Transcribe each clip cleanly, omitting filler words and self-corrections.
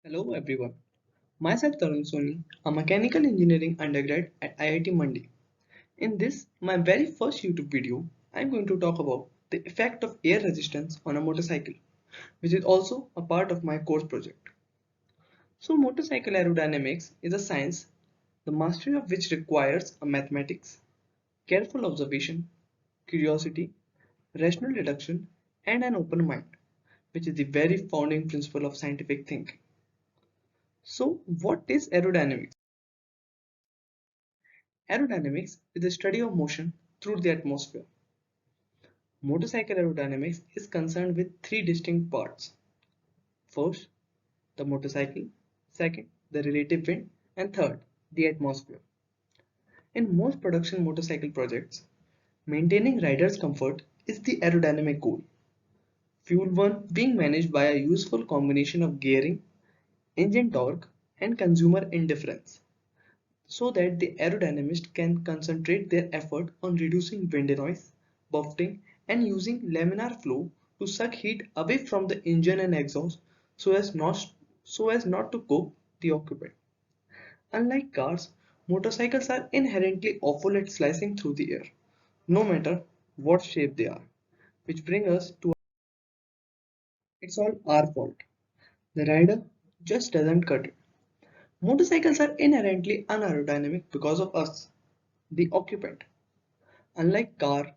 Hello everyone, myself Tarun Soni, a mechanical engineering undergrad at IIT Mandi. In this, my very first YouTube video, I am going to talk about the effect of air resistance on a motorcycle, which is also a part of my course project. So, motorcycle aerodynamics is a science, the mastery of which requires a mathematics, careful observation, curiosity, rational deduction, and an open mind, which is the very founding principle of scientific thinking. So, what is aerodynamics? Aerodynamics is the study of motion through the atmosphere. Motorcycle aerodynamics is concerned with three distinct parts. First, the motorcycle. Second, the relative wind. And third, the atmosphere. In most production motorcycle projects, maintaining riders' comfort is the aerodynamic goal. Fuel burn being managed by a useful combination of gearing, engine torque, and consumer indifference, so that the aerodynamist can concentrate their effort on reducing wind noise, buffeting, and using laminar flow to suck heat away from the engine and exhaust so as not to cook the occupant. Unlike cars, motorcycles are inherently awful at slicing through the air, no matter what shape they are. Which brings us to it's all our fault. The rider just doesn't cut it. Motorcycles are inherently unaerodynamic because of us, the occupant. Unlike car,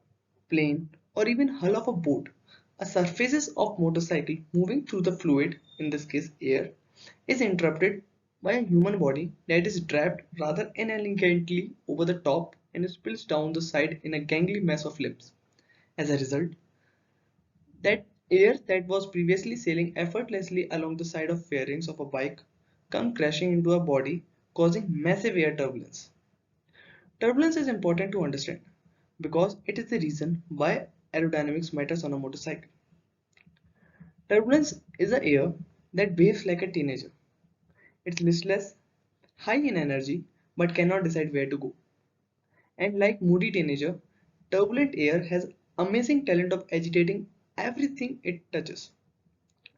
plane, or even hull of a boat, a surfaces of motorcycle moving through the fluid, in this case air, is interrupted by a human body that is draped rather inelegantly over the top and spills down the side in a gangly mess of limbs. As a result, that air that was previously sailing effortlessly along the side of fairings of a bike come crashing into a body, causing massive air turbulence. Turbulence is important to understand because it is the reason why aerodynamics matters on a motorcycle. Turbulence is the air that behaves like a teenager. It's listless, high in energy, but cannot decide where to go. And like moody teenager, turbulent air has amazing talent of agitating everything it touches.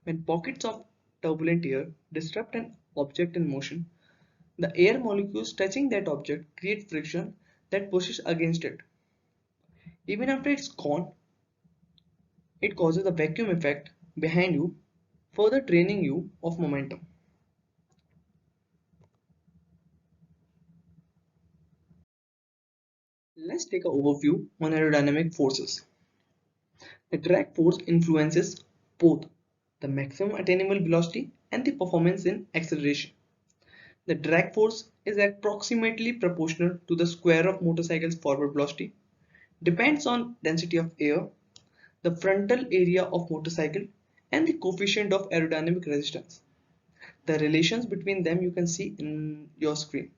When pockets of turbulent air disrupt an object in motion, the air molecules touching that object create friction that pushes against it. Even after it's gone, it causes a vacuum effect behind you, further draining you of momentum. Let's take an overview on aerodynamic forces. The drag force influences both the maximum attainable velocity and the performance in acceleration. The drag force is approximately proportional to the square of motorcycle's forward velocity, depends on density of air, the frontal area of motorcycle, and the coefficient of aerodynamic resistance. The relations between them you can see in your screen.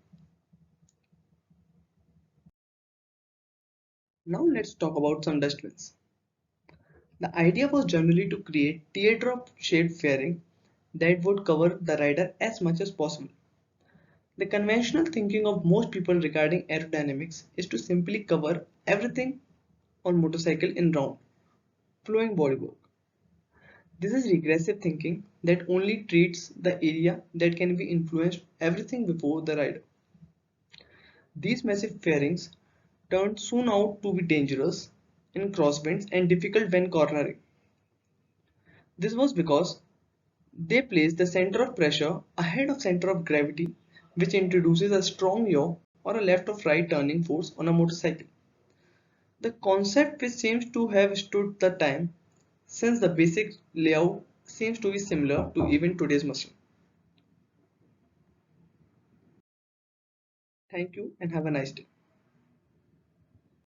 Now let's talk about some dust winds. The idea was generally to create teardrop shaped fairing that would cover the rider as much as possible. The conventional thinking of most people regarding aerodynamics is to simply cover everything on motorcycle in round, flowing bodywork. This is regressive thinking that only treats the area that can be influenced everything before the rider. These massive fairings turned soon out to be dangerous in crosswinds and difficult when cornering. This was because they place the center of pressure ahead of center of gravity, which introduces a strong yaw or a left of right turning force on a motorcycle. The concept which seems to have stood the time since the basic layout seems to be similar to even today's machine. Thank you and have a nice day.